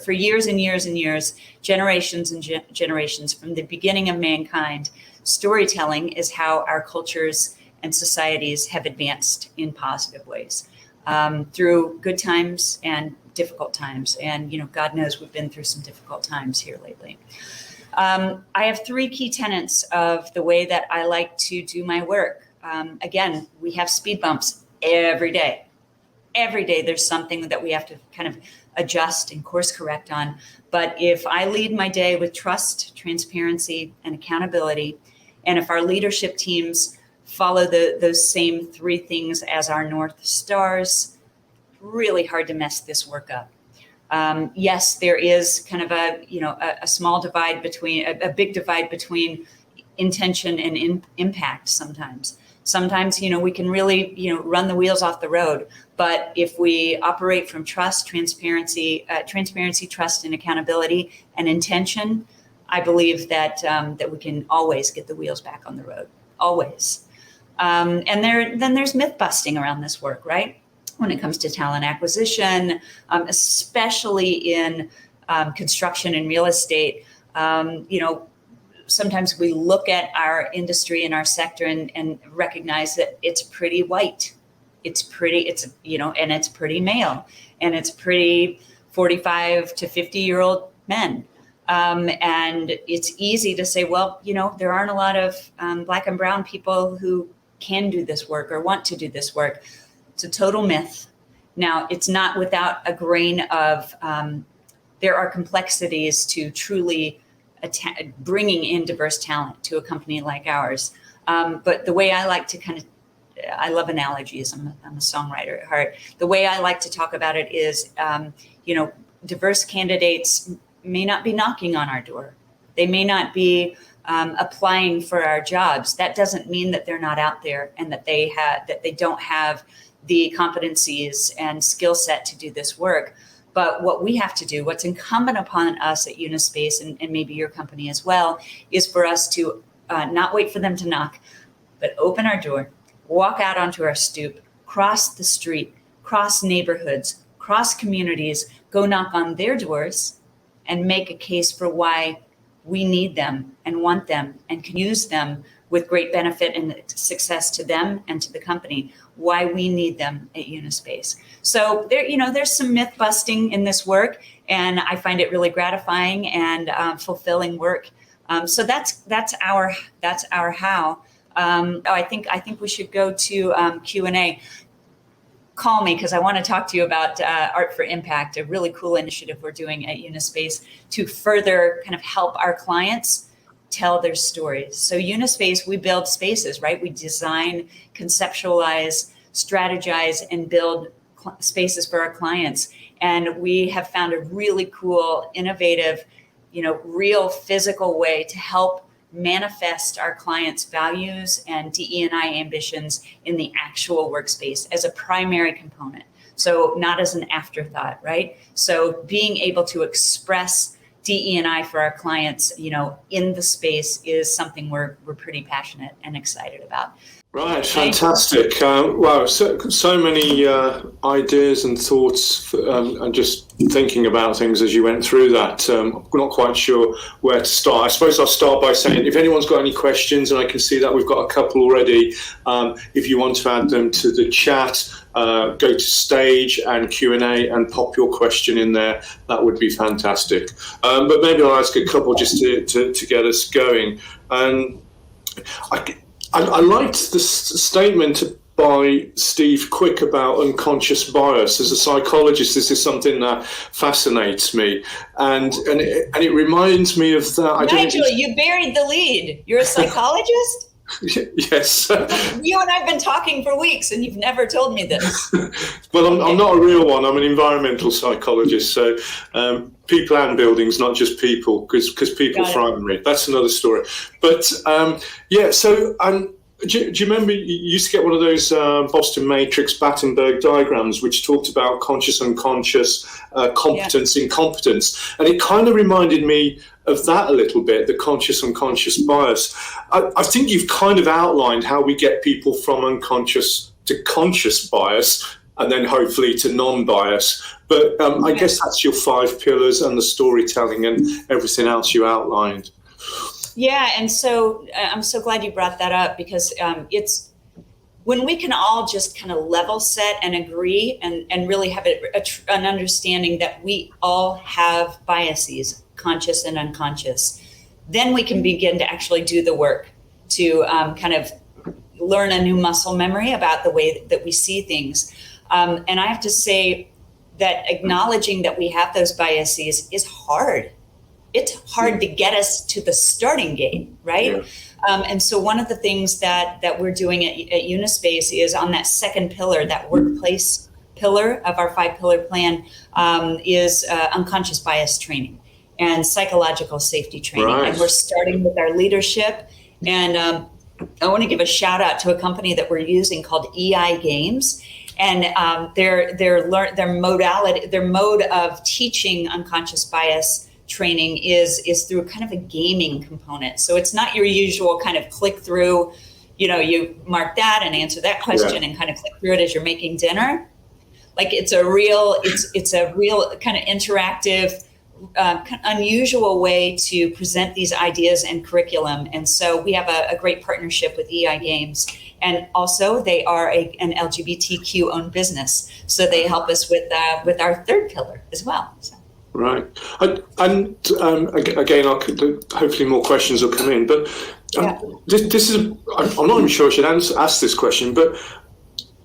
for years and years and years, generations and generations from the beginning of mankind, storytelling is how our cultures and societies have advanced in positive ways, through good times and difficult times. And, God knows we've been through some difficult times here lately. I have 3 key tenets of the way that I like to do my work. Again, we have speed bumps every day. Every day there's something that we have to kind of adjust and course correct on. But if I lead my day with trust, transparency, and accountability, and if our leadership teams follow those same 3 things as our North Stars, really hard to mess this work up. Yes, there is kind of a small divide between, a big divide between intention and impact sometimes. Sometimes, we can really, run the wheels off the road. But if we operate from trust, transparency, trust, and accountability, and intention, I believe that we can always get the wheels back on the road, always. And then there's myth busting around this work, right? When it comes to talent acquisition, especially in construction and real estate, sometimes we look at our industry and our sector and recognize that it's pretty white. It's pretty male, and it's pretty 45 to 50-year-old men. And it's easy to say, well, there aren't a lot of Black and brown people who can do this work or want to do this work. It's a total myth. Now, it's not without a grain of, there are complexities to truly bringing in diverse talent to a company like ours. But the way I like to I love analogies. I'm a songwriter at heart. The way I like to talk about it is, diverse candidates may not be knocking on our door. They may not be applying for our jobs. That doesn't mean that they're not out there and that they don't have the competencies and skill set to do this work. But what we have to do, what's incumbent upon us at Unispace and maybe your company as well, is for us to not wait for them to knock, but open our door, walk out onto our stoop, cross the street, cross neighborhoods, cross communities, go knock on their doors and make a case for why we need them and want them and can use them with great benefit and success to them and to the company, why we need them at Unispace. So there's some myth busting in this work, and I find it really gratifying and fulfilling work. So that's our how. I think we should go to Q&A. Call me because I want to talk to you about Art for Impact, a really cool initiative we're doing at Unispace to further kind of help our clients tell their stories. So Unispace, we build spaces, right? We design, conceptualize, strategize, and build spaces for our clients. And we have found a really cool, innovative, real physical way to help manifest our clients' values and DE&I ambitions in the actual workspace as a primary component. So not as an afterthought, right? So being able to express DE&I for our clients, in the space is something we're pretty passionate and excited about. Right, fantastic. Wow, so many ideas and thoughts, and just thinking about things as you went through that. I'm not quite sure where to start. I suppose I'll start by saying, if anyone's got any questions, and I can see that we've got a couple already, if you want to add them to the chat, go to stage and Q&A and pop your question in there. That would be fantastic. But maybe I'll ask a couple just to get us going. I liked the statement by Steve Quick about unconscious bias. As a psychologist, this is something that fascinates me, and it reminds me of that. Nigel, you buried the lead. You're a psychologist? Yes. You and I have been talking for weeks, and you've never told me this. Well, I'm not a real one. I'm an environmental psychologist. So people and buildings, not just people, because people frighten me. That's another story. But so do you remember you used to get one of those Boston Matrix Battenberg diagrams which talked about conscious, unconscious, competence, incompetence? And it kind of reminded me of that a little bit, the conscious, unconscious bias. I think you've kind of outlined how we get people from unconscious to conscious bias and then hopefully to non-bias. But I guess that's your 5 pillars and the storytelling and everything else you outlined. Yeah, and so I'm so glad you brought that up, because it's when we can all just kind of level set and agree and really have an understanding that we all have biases, conscious and unconscious, then we can begin to actually do the work to kind of learn a new muscle memory about the way that we see things. And I have to say that acknowledging that we have those biases is hard. It's hard to get us to the starting gate, right? Yeah. And so one of the things that we're doing at Unispace is on that second pillar, that workplace pillar of our 5-pillar plan, is unconscious bias training and psychological safety training. Right. And we're starting with our leadership. And I want to give a shout out to a company that we're using called EI Games. And their mode of teaching unconscious bias training is through kind of a gaming component. So it's not your usual kind of click through, you mark that and answer that question and kind of click through it as you're making dinner. Like it's a real kind of interactive, unusual way to present these ideas and curriculum. And so we have a great partnership with EI Games. And also they are an LGBTQ owned business. So they help us with our 3rd pillar as well. So. Right. And again, hopefully more questions will come in. But this is, I'm not even sure I should ask this question, but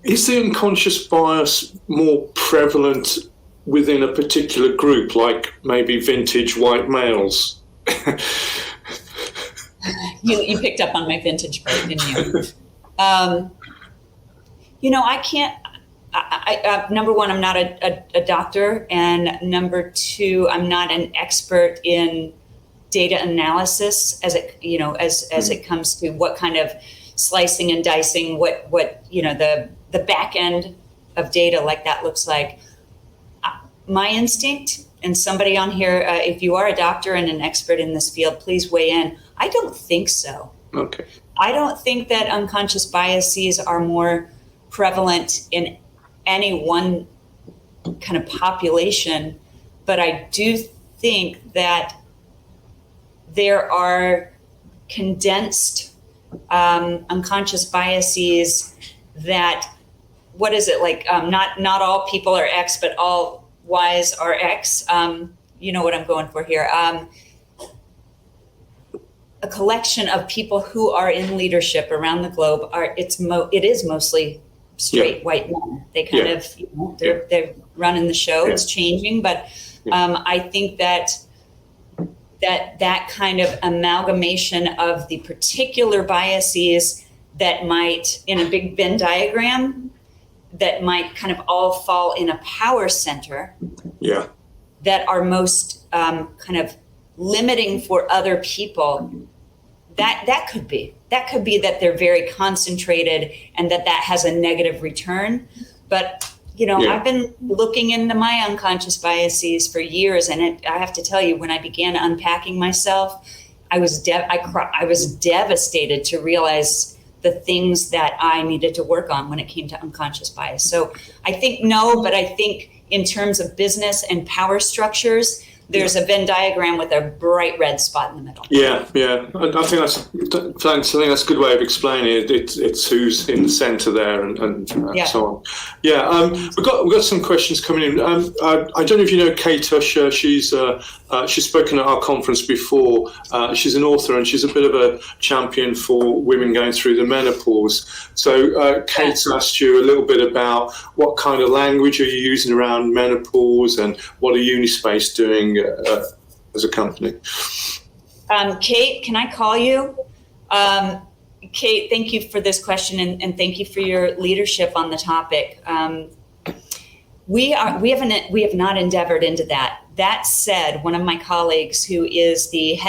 is the unconscious bias more prevalent within a particular group, like maybe vintage white males? You picked up on my vintage part, didn't you? I can't. Number one, I'm not a doctor, and number 2, I'm not an expert in data analysis as it comes to what kind of slicing and dicing, what the back end of data like that looks like. My instinct, and somebody on here, if you are a doctor and an expert in this field, please weigh in. I don't think so. Okay. I don't think that unconscious biases are more prevalent in any one kind of population, but I do think that there are condensed unconscious biases that, what is it, like not all people are X, but all Y's are X. You know what I'm going for here. A collection of people who are in leadership around the globe it is mostly straight white men. They kind of, they're running the show. It's changing, but I think that kind of amalgamation of the particular biases that might, in a big Venn diagram, that might kind of all fall in a power center that are most kind of limiting for other people. That could be that they're very concentrated and that has a negative return. But I've been looking into my unconscious biases for years, and I have to tell you, when I began unpacking myself, I was devastated to realize the things that I needed to work on when it came to unconscious bias. So I think no, but I think in terms of business and power structures, there's a Venn diagram with a bright red spot in the middle. I think that's a good way of explaining it. It's who's in the centre there and so on. We've got some questions coming in. I don't know if you know Kate Usher. She's spoken at our conference before. She's an author and she's a bit of a champion for women going through the menopause. So Kate asked you a little bit about what kind of language are you using around menopause and what are Unispace doing as a company? Kate, can I call you? Kate, thank you for this question, and thank you for your leadership on the topic. We have not endeavored into that. That said, one of my colleagues, who is the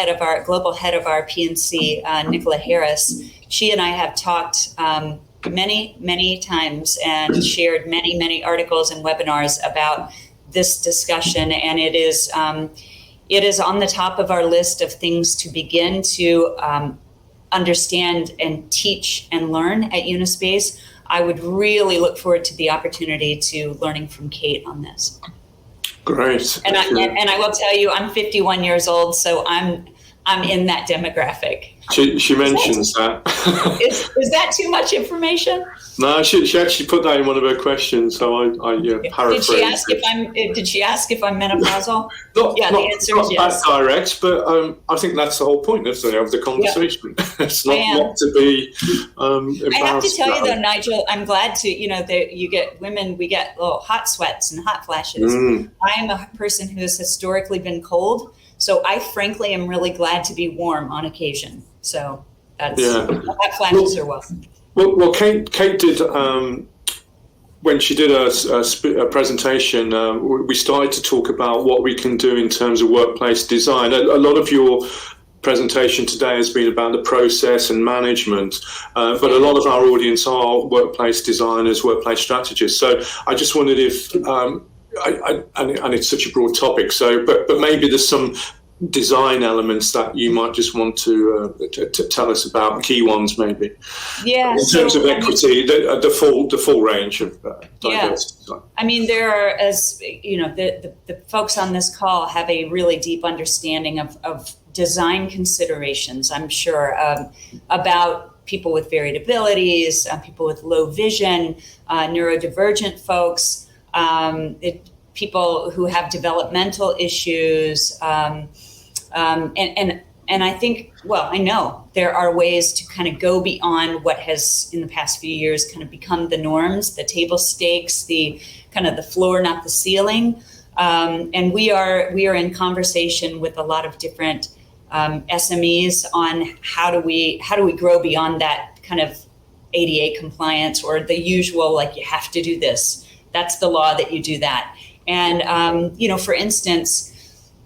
global head of our P&C, Nicola Harris, she and I have talked many times and shared many articles and webinars about this discussion, and it is on the top of our list of things to begin to understand and teach and learn at Unispace. I would really look forward to the opportunity to learning from Kate on this. Great. And I will tell you, I'm 51 years old, so I'm in that demographic. She mentions that. Is that too much information? No, she actually put that in one of her questions, so I paraphrased. Did she ask if I'm menopausal? The answer is yes. Not direct, but I think that's the whole point of the conversation. Yeah. It's not to be embarrassed. I have to tell you though, Nigel, I'm glad to, you get women, we get little hot sweats and hot flashes. I am a person who has historically been cold, so I frankly am really glad to be warm on occasion. So that's hot flashes are welcome. Well, Kate did, when she did a presentation, we started to talk about what we can do in terms of workplace design. A lot of your presentation today has been about the process and management, but a lot of our audience are workplace designers, workplace strategists. So I just wondered if, and it's such a broad topic, so but maybe there's some design elements that you might just want to tell us about, key ones maybe. Yeah. In terms of equity, the full range of diversity. Yeah. I mean, there are, as you know, the folks on this call have a really deep understanding of design considerations, I'm sure, about people with varied abilities, people with low vision, neurodivergent folks, people who have developmental issues, and I think, I know there are ways to kind of go beyond what has in the past few years kind of become the norms, the table stakes, the kind of the floor, not the ceiling. And we are in conversation with a lot of different SMEs on how do we grow beyond that kind of ADA compliance or the usual, like you have to do this. That's the law that you do that. And, for instance,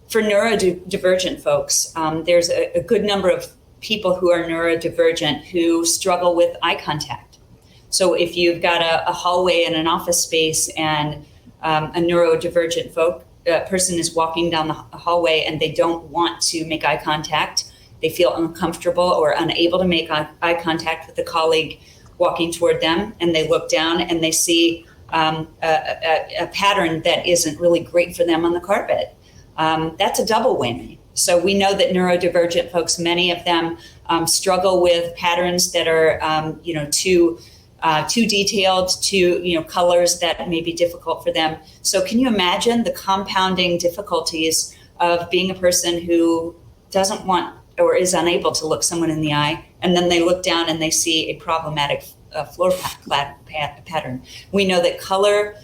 for neurodivergent folks, there's a good number of people who are neurodivergent who struggle with eye contact. So if you've got a hallway in an office space and a neurodivergent person is walking down the hallway and they don't want to make eye contact, they feel uncomfortable or unable to make eye contact with a colleague walking toward them, and they look down and they see a pattern that isn't really great for them on the carpet. That's a double whammy. So we know that neurodivergent folks, many of them struggle with patterns that are, too detailed, to colors that may be difficult for them. So can you imagine the compounding difficulties of being a person who doesn't want or is unable to look someone in the eye, and then they look down and they see a problematic floor pattern? We know that color,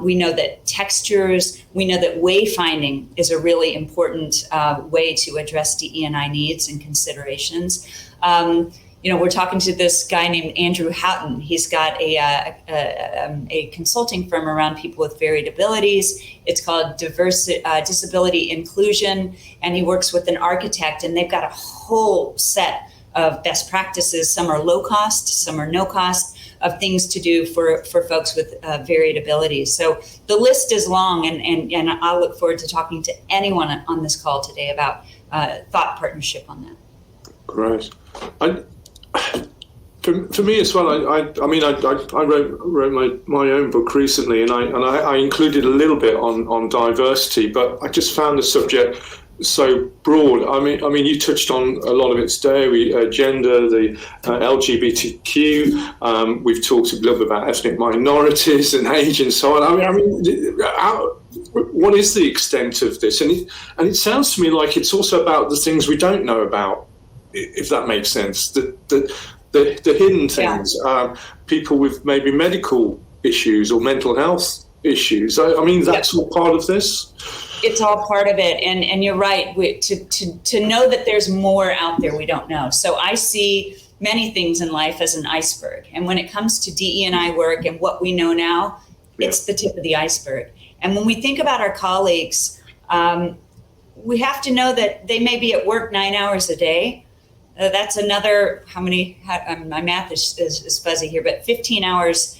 we know that textures, we know that wayfinding is a really important way to address DE&I needs and considerations. We're talking to this guy named Andrew Houghton. He's got a consulting firm around people with varied abilities. It's called Disability Inclusion, and he works with an architect, and they've got a whole set of best practices. Some are low cost, some are no cost, of things to do for folks with varied abilities. So the list is long, and I'll look forward to talking to anyone on this call today about thought partnership on that. Great. For me as well, I wrote my own book recently, and I included a little bit on diversity, but I just found the subject so broad. I mean, you touched on a lot of it today. Gender, the LGBTQ. We've talked a little bit about ethnic minorities and age and so on. What is the extent of this? And it sounds to me like it's also about the things we don't know about, if that makes sense. The hidden things. Yeah. People with maybe medical issues or mental health issues. I mean, that's all part of this. It's all part of it, and you're right. To know that there's more out there we don't know. So I see many things in life as an iceberg. And when it comes to DE&I work and what we know now, it's the tip of the iceberg. And when we think about our colleagues, we have to know that they may be at work 9 hours a day. That's another, my math is fuzzy here, but 15 hours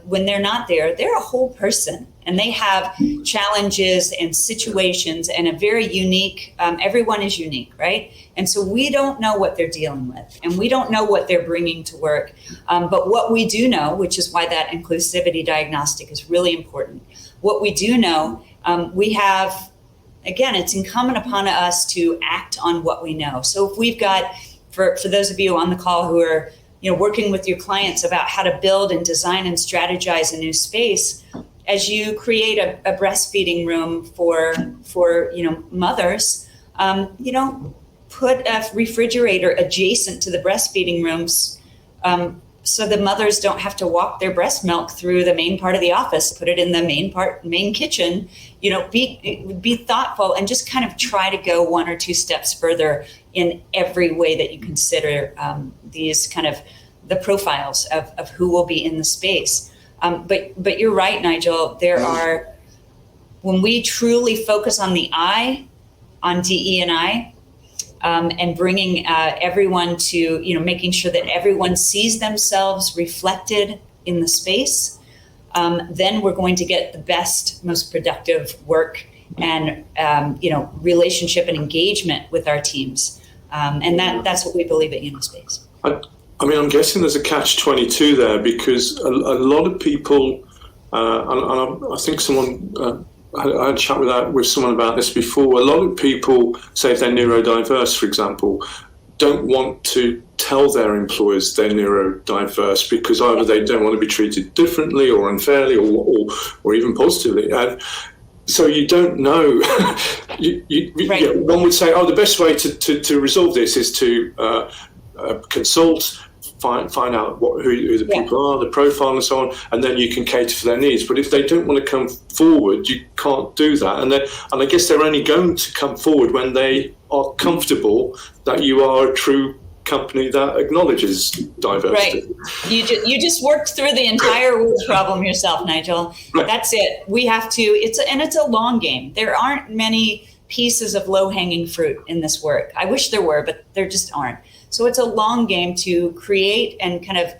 when they're not there, they're a whole person. And they have challenges and situations and a very unique, everyone is unique, right? And so we don't know what they're dealing with and we don't know what they're bringing to work. But what we do know, which is why that inclusivity diagnostic is really important. What we do know, we have, again, it's incumbent upon us to act on what we know. So if we've got, for those of you on the call who are working with your clients about how to build and design and strategize a new space, as you create a breastfeeding room for mothers, put a refrigerator adjacent to the breastfeeding rooms so the mothers don't have to walk their breast milk through the main part of the office. Put it in the main kitchen. Be thoughtful and just kind of try to go one or two steps further in every way that you consider these kind of the profiles of who will be in the space. But you're right, Nigel. There are, when we truly focus on the I, on DE&I, and bringing everyone to, making sure that everyone sees themselves reflected in the space, then we're going to get the best, most productive work and, relationship and engagement with our teams. And that's what we believe at Unispace. I'm guessing there's a catch-22 there because a lot of people, and I think someone, I had a chat with someone about this before. A lot of people, say if they're neurodiverse, for example, don't want to tell their employers they're neurodiverse because either they don't want to be treated differently or unfairly or even positively. And so you don't know. Right. One would say, the best way to resolve this is to consult, find out who the people are, the profile and so on, and then you can cater for their needs. But if they don't want to come forward, you can't do that. And I guess they're only going to come forward when they are comfortable that you are a true company that acknowledges diversity. Right. You just worked through the entire word problem yourself, Nigel. Right. That's it. We have to, it's a long game. There aren't many pieces of low-hanging fruit in this work. I wish there were, but there just aren't. So it's a long game to create and kind of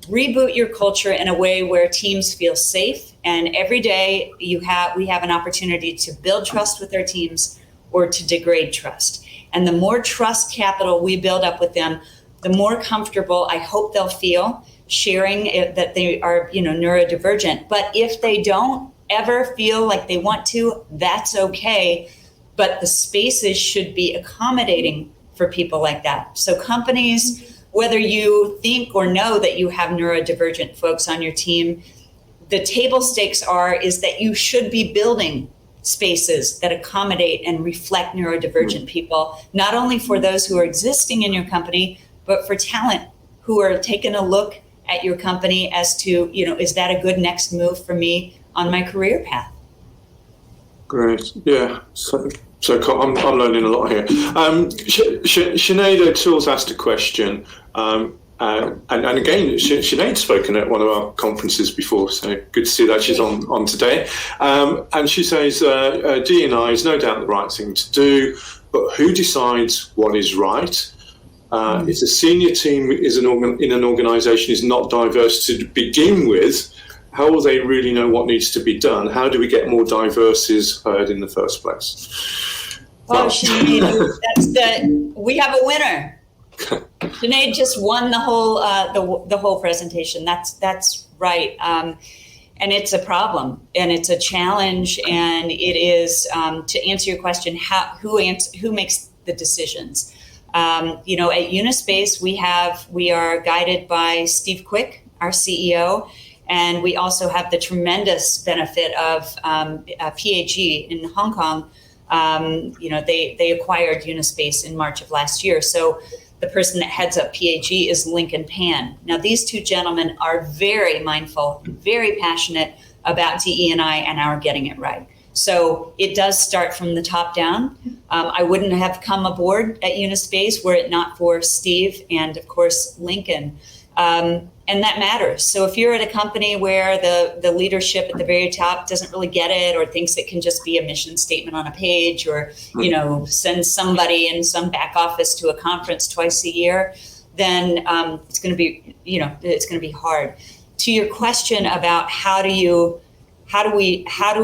reboot your culture in a way where teams feel safe. And every day we have an opportunity to build trust with our teams or to degrade trust. And the more trust capital we build up with them, the more comfortable I hope they'll feel sharing that they are, neurodivergent. But if they don't ever feel like they want to, that's okay. But the spaces should be accommodating for people like that. So companies, whether you think or know that you have neurodivergent folks on your team, the table stakes is that you should be building spaces that accommodate and reflect neurodivergent people, not only for those who are existing in your company, but for talent who are taking a look at your company as to, is that a good next move for me on my career path? Great. Yeah. So I'm learning a lot here. Sinead O'Toole's asked a question, and again, Sinead's spoken at one of our conferences before, so good to see that she's on today. And she says, DE&I is no doubt the right thing to do, but who decides what is right? If the senior team in an organisation is not diverse to begin with, how will they really know what needs to be done? How do we get more diverses heard in the first place? Well, Sinead, we have a winner. Sinead just won the whole presentation. That's right. And it's a problem and it's a challenge. And it is, to answer your question, who makes the decisions? At Unispace, we are guided by Steve Quick, our CEO. And we also have the tremendous benefit of PAG in Hong Kong. They acquired Unispace in March of last year. So the person that heads up PAG is Lincoln Pan. Now, these two gentlemen are very mindful, very passionate about DE&I and our getting it right. So it does start from the top down. I wouldn't have come aboard at Unispace were it not for Steve and, of course, Lincoln. And that matters. So if you're at a company where the leadership at the very top doesn't really get it, or thinks it can just be a mission statement on a page, or, send somebody in some back office to a conference twice a year, then it's going to be, it's going to be hard. To your question about how do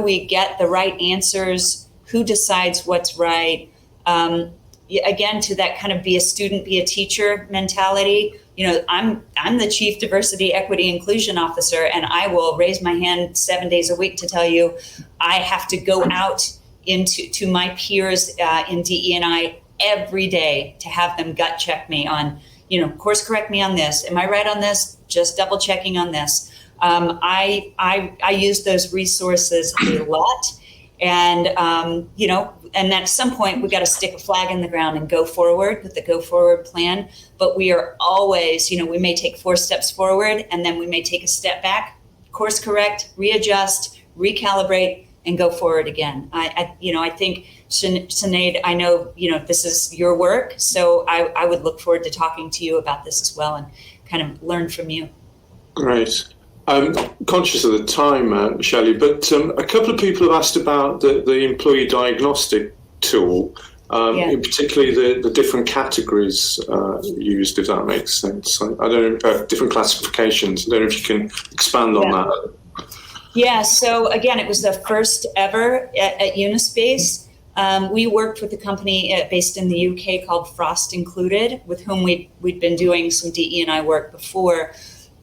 we get the right answers? Who decides what's right? Again, to that kind of be a student, be a teacher mentality. I'm the Chief Diversity, Equity, Inclusion Officer, and I will raise my hand 7 days a week to tell you I have to go out to my peers in DE&I every day to have them gut check me on, course correct me on this. Am I right on this? Just double checking on this. I use those resources a lot, and and at some point we got to stick a flag in the ground and go forward with the go forward plan. But we are always, we may take 4 steps forward and then we may take a step back, course correct, readjust, recalibrate, and go forward again. I think Sinead, I know, this is your work, so I would look forward to talking to you about this as well and kind of learn from you. Great. I'm conscious of the time, Shelley, but a couple of people have asked about the employee diagnostic tool, in particularly the different categories used, if that makes sense. I don't know, different classifications. I don't know if you can expand on that. Yeah, so again, it was the first ever at Unispace. We worked with a company based in the UK called Frost Included, with whom we'd been doing some DE&I work before.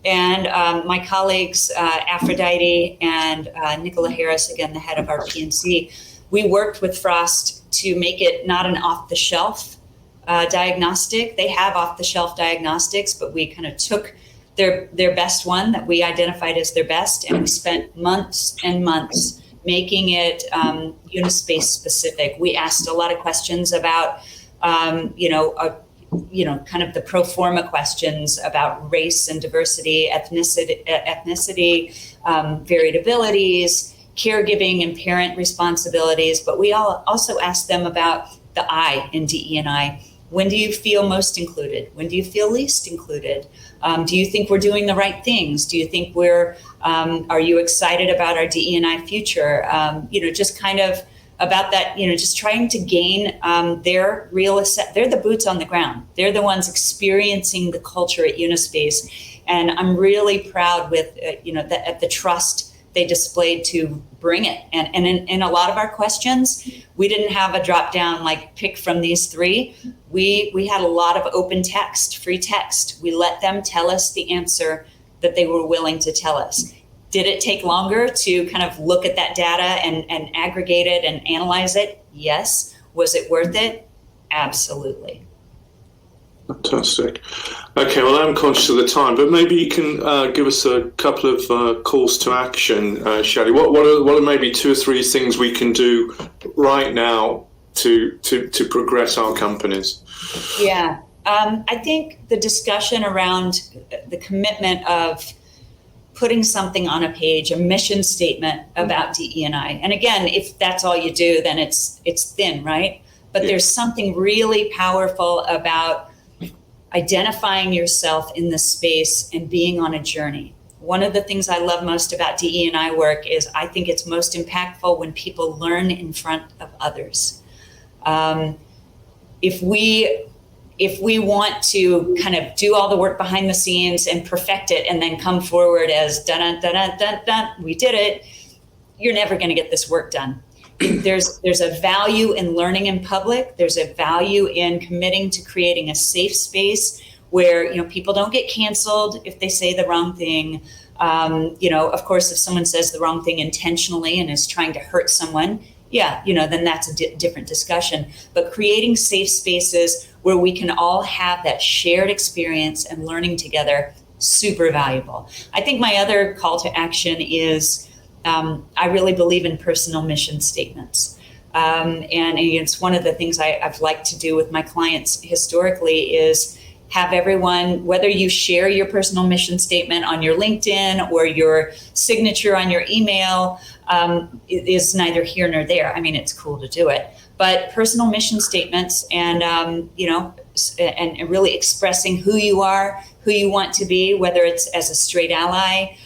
And my colleagues, Aphrodite and Nicola Harris, again, the head of our PNC, we worked with Frost to make it not an off-the-shelf diagnostic. They have off-the-shelf diagnostics, but we kind of took their best one that we identified as their best, and we spent months and months making it Unispace specific. We asked a lot of questions about, kind of the pro forma questions about race and diversity, ethnicity, varied abilities, caregiving and parent responsibilities. But we also asked them about the I in DE&I. When do you feel most included? When do you feel least included? Do you think we're doing the right things? Do you think are you excited about our DE&I future? Just kind of about that, just trying to gain their they're the boots on the ground. They're the ones experiencing the culture at Unispace. And I'm really proud with, the trust they displayed to bring it. And in a lot of our questions, we didn't have a drop down, like pick from these 3. We had a lot of open text, free text. We let them tell us the answer that they were willing to tell us. Did it take longer to kind of look at that data and aggregate it and analyze it? Yes. Was it worth it? Absolutely. Fantastic. Okay, well, I'm conscious of the time, but maybe you can give us a couple of calls to action, Shelley. What are maybe 2 or 3 things we can do right now to progress our companies? Yeah, I think the discussion around the commitment of putting something on a page, a mission statement about DE&I. And again, if that's all you do, then it's thin, right? But there's something really powerful about identifying yourself in this space and being on a journey. One of the things I love most about DE&I work is I think it's most impactful when people learn in front of others. If we want to kind of do all the work behind the scenes and perfect it and then come forward as dun dun dun dun dun, we did it, you're never going to get this work done. There's a value in learning in public. There's a value in committing to creating a safe space where people don't get canceled if they say the wrong thing. Of course, if someone says the wrong thing intentionally and is trying to hurt someone, then that's a different discussion. But creating safe spaces where we can all have that shared experience and learning together, super valuable. I think my other call to action is I really believe in personal mission statements. And it's one of the things I've liked to do with my clients historically is have everyone, whether you share your personal mission statement on your LinkedIn or your signature on your email, is neither here nor there. I mean, it's cool to do it, but personal mission statements and, and really expressing who you are, who you want to be, whether it's as a straight ally,